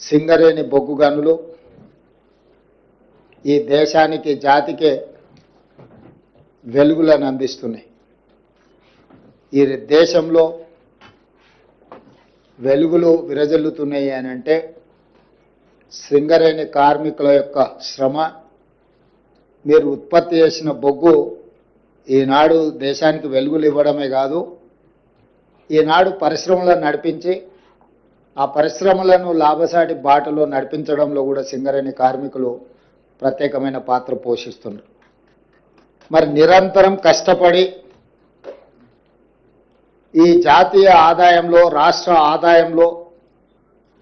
సింగరేణి బొగ్గు గనులు ఈ దేశానికి జాతికే వెలుగులను అందిస్తున్నాయి. ఈ దేశంలో వెలుగులు విరజిల్లుతున్నాయి అని అంటే సింగరేణి కార్మికుల యొక్క శ్రమ, మీరు ఉత్పత్తి చేసిన బొగ్గు ఈనాడు దేశానికి వెలుగులు ఇవ్వడమే కాదు, ఈనాడు పరిశ్రమలను నడిపించి ఆ పరిశ్రమలను లాభసాటి బాటలో నడిపించడంలో కూడా సింగరేణి కార్మికులు ప్రత్యేకమైన పాత్ర పోషిస్తున్నారు. మరి నిరంతరం కష్టపడి ఈ జాతీయ ఆదాయంలో, రాష్ట్ర ఆదాయంలో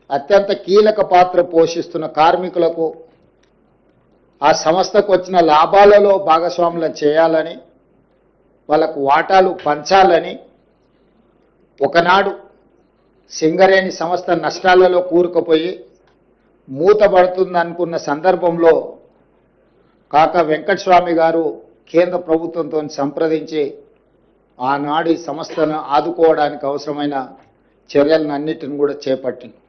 అత్యంత కీలక పాత్ర పోషిస్తున్న కార్మికులకు ఆ సంస్థకు వచ్చిన లాభాలలో భాగస్వాములను చేయాలని, వాళ్ళకు వాటాలు పంచాలని, ఒకనాడు సింగరేణి సంస్థ నష్టాలలో కూరుకుపోయి మూతపడుతుంది అనుకున్న సందర్భంలో కాకా వెంకటస్వామి గారు కేంద్ర ప్రభుత్వంతో సంప్రదించి ఆనాడు ఈ సంస్థను ఆదుకోవడానికి అవసరమైన చర్యలన్నిటిని కూడా చేపట్టింది.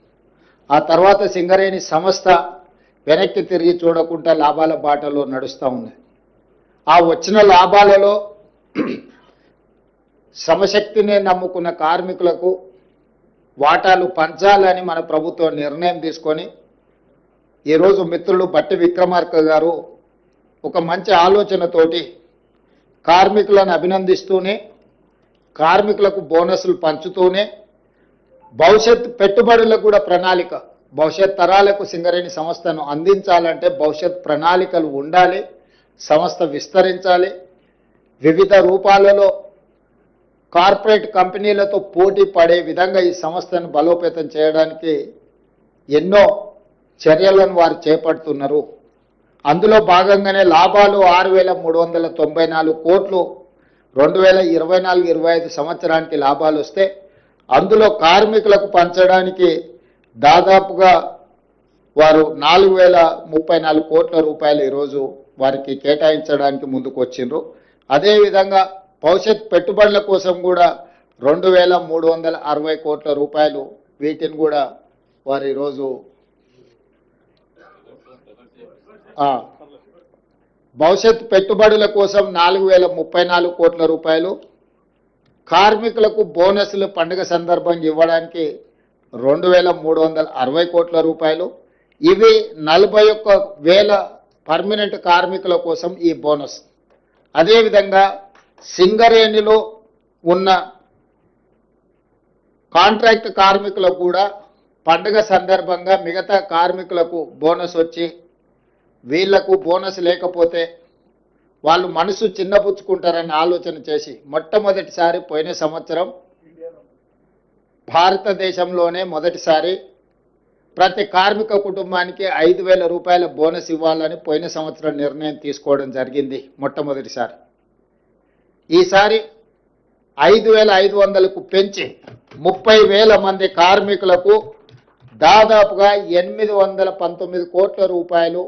ఆ తర్వాత సింగరేణి సంస్థ వెనక్కి తిరిగి చూడకుండా లాభాల బాటలో నడుస్తూ ఉంది. ఆ వచ్చిన లాభాలలో శ్రమశక్తిని నమ్ముకున్న కార్మికులకు వాటాలు పంచాలని మన ప్రభుత్వం నిర్ణయం తీసుకొని ఈరోజు మిత్రులు బట్టి విక్రమార్క గారు ఒక మంచి ఆలోచనతోటి కార్మికులను అభినందిస్తూనే, కార్మికులకు బోనస్లు పంచుతూనే, భవిష్యత్ పెట్టుబడులకు కూడా ప్రణాళిక, భవిష్యత్ తరాలకు సింగరేణి సంస్థను అందించాలంటే భవిష్యత్ ప్రణాళికలు ఉండాలి, సంస్థ విస్తరించాలి, వివిధ రూపాలలో కార్పొరేట్ కంపెనీలతో పోటీ పడే విధంగా ఈ సంస్థను బలోపేతం చేయడానికి ఎన్నో చర్యలను వారు చేపడుతున్నారు. అందులో భాగంగానే లాభాలు 6,394 కోట్లు 2024-25 సంవత్సరానికి లాభాలు వస్తే అందులో కార్మికులకు పంచడానికి దాదాపుగా వారు 4,034 కోట్ల రూపాయలు ఈరోజు వారికి కేటాయించడానికి ముందుకు వచ్చిండ్రు. అదేవిధంగా భవిష్యత్ పెట్టుబడుల కోసం కూడా 2,360 కోట్ల రూపాయలు వీటిని కూడా వారు ఈరోజు భవిష్యత్ పెట్టుబడుల కోసం 4,034 కోట్ల రూపాయలు, కార్మికులకు బోనస్లు పండుగ సందర్భంగా ఇవ్వడానికి 2,360 కోట్ల రూపాయలు, ఇవి 41,000 పర్మనెంట్ కార్మికుల కోసం ఈ బోనస్. అదేవిధంగా సింగరేణిలో ఉన్న కాంట్రాక్ట్ కార్మికులకు కూడా పండుగ సందర్భంగా మిగతా కార్మికులకు బోనస్ వచ్చి వీళ్లకు బోనస్ లేకపోతే వాళ్ళు మనసు చిన్నపుచ్చుకుంటారని ఆలోచన చేసి మొట్టమొదటిసారి పోయిన సంవత్సరం భారతదేశంలోనే మొదటిసారి ప్రతి కార్మిక కుటుంబానికి 5,000 రూపాయల బోనస్ ఇవ్వాలని పోయిన సంవత్సరం నిర్ణయం తీసుకోవడం జరిగింది మొట్టమొదటిసారి. ఈసారి 5,500కు పెంచి 30,000 మంది కార్మికులకు దాదాపుగా 819 కోట్ల రూపాయలు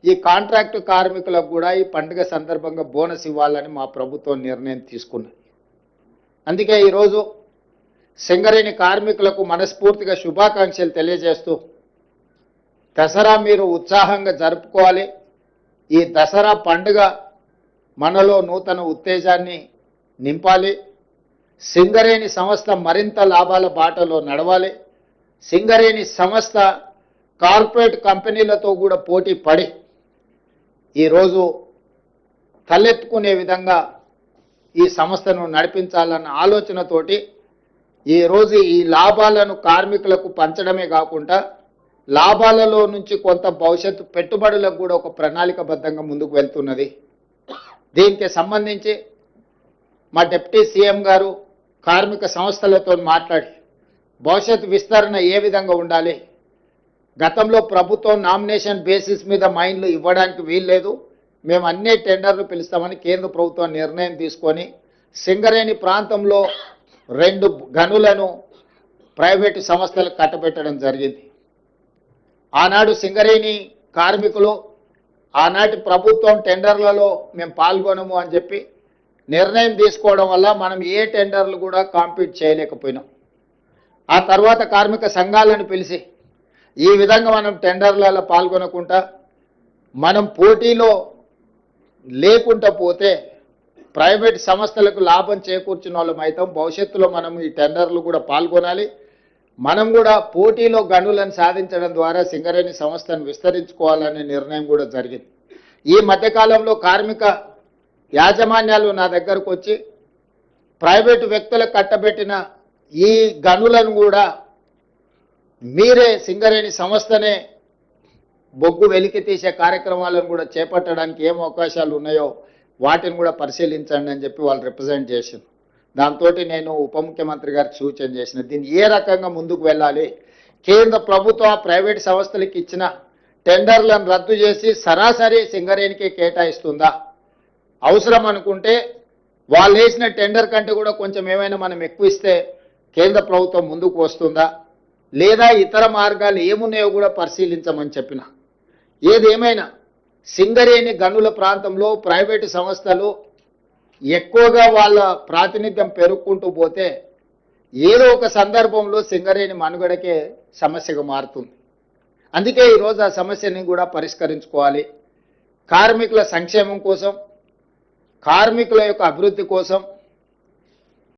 ఈ కాంట్రాక్టు కార్మికులకు కూడా ఈ పండుగ సందర్భంగా బోనస్ ఇవ్వాలని మా ప్రభుత్వం నిర్ణయం తీసుకున్నది. అందుకే ఈరోజు సింగరేణి కార్మికులకు మనస్ఫూర్తిగా శుభాకాంక్షలు తెలియజేస్తూ దసరా మీరు ఉత్సాహంగా జరుపుకోవాలి. ఈ దసరా పండుగ మనలో నూతన ఉత్తేజాన్ని నింపాలి. సింగరేణి సంస్థ మరింత లాభాల బాటలో నడవాలి. సింగరేణి సంస్థ కార్పొరేట్ కంపెనీలతో కూడా పోటీ పడి ఈరోజు తలెత్తుకునే విధంగా ఈ సంస్థను నడిపించాలన్న ఆలోచనతోటి ఈరోజు ఈ లాభాలను కార్మికులకు పంచడమే కాకుండా లాభాలలో నుంచి కొంత భవిష్యత్తు పెట్టుబడులకు కూడా ఒక ప్రణాళికబద్ధంగా ముందుకు వెళ్తున్నది. దీనికి సంబంధించి మా డిప్యూటీ సీఎం గారు కార్మిక సంస్థలతో మాట్లాడి భవిష్యత్ విస్తరణ ఏ విధంగా ఉండాలి, గతంలో ప్రభుత్వం నామినేషన్ బేసిస్ మీద మైన్లు ఇవ్వడానికి వీల్లేదు, మేము అన్ని టెండర్లు పిలుస్తామని కేంద్ర ప్రభుత్వం నిర్ణయం తీసుకొని సింగరేణి ప్రాంతంలో 2 గనులను ప్రైవేటు సంస్థలకు కట్టబెట్టడం జరిగింది. ఆనాడు సింగరేణి కార్మికులు ఆనాటి ప్రభుత్వం టెండర్లలో మేము పాల్గొనము అని చెప్పి నిర్ణయం తీసుకోవడం వల్ల మనం ఏ టెండర్లు కూడా కాంపీట్ చేయలేకపోయినాం. ఆ తర్వాత కార్మిక సంఘాలను పిలిచి ఈ విధంగా మనం టెండర్లలో పాల్గొనకుండా మనం పోటీలో లేకుండా పోతే ప్రైవేట్ సంస్థలకు లాభం చేకూర్చిన వాళ్ళం అవుతాం. భవిష్యత్తులో మనం ఈ టెండర్లు కూడా పాల్గొనాలి. మనం కూడా పోటీలో గనులను సాధించడం ద్వారా సింగరేణి సంస్థను విస్తరించుకోవాలనే నిర్ణయం కూడా జరిగింది. ఈ మధ్యకాలంలో కార్మిక యాజమాన్యాలు నా దగ్గరకు వచ్చి ప్రైవేటు వ్యక్తులకు కట్టబెట్టిన ఈ గనులను కూడా మీరే సింగరేణి సంస్థనే బొగ్గు వెలికి తీసే కార్యక్రమాలను కూడా చేపట్టడానికి ఏం అవకాశాలు ఉన్నాయో వాటిని కూడా పరిశీలించండి అని చెప్పి వాళ్ళు రిప్రజెంట్ చేసింది. దాంతో నేను ఉప ముఖ్యమంత్రి గారికి సూచన చేసిన, దీన్ని ఏ రకంగా ముందుకు వెళ్ళాలి, కేంద్ర ప్రభుత్వ ప్రైవేట్ సంస్థలకు ఇచ్చిన టెండర్లను రద్దు చేసి సరాసరి సింగరేణికి కేటాయిస్తుందా, అవసరం అనుకుంటే వాళ్ళు వేసిన టెండర్ కంటే కూడా కొంచెం ఏమైనా మనం ఎక్కువ ఇస్తే కేంద్ర ప్రభుత్వం ముందుకు వస్తుందా, లేదా ఇతర మార్గాలు ఏమున్నాయో కూడా పరిశీలించమని చెప్పిన. ఏదేమైనా సింగరేణి గనుల ప్రాంతంలో ప్రైవేటు సంస్థలు ఎక్కువగా వాళ్ళ ప్రాతినిధ్యం పెరుగుకుంటూ పోతే ఏదో ఒక సందర్భంలో సింగరేణి మనుగడకే సమస్యగా మారుతుంది. అందుకే ఈరోజు ఆ సమస్యని కూడా పరిష్కరించుకోవాలి. కార్మికుల సంక్షేమం కోసం, కార్మికుల యొక్క అభివృద్ధి కోసం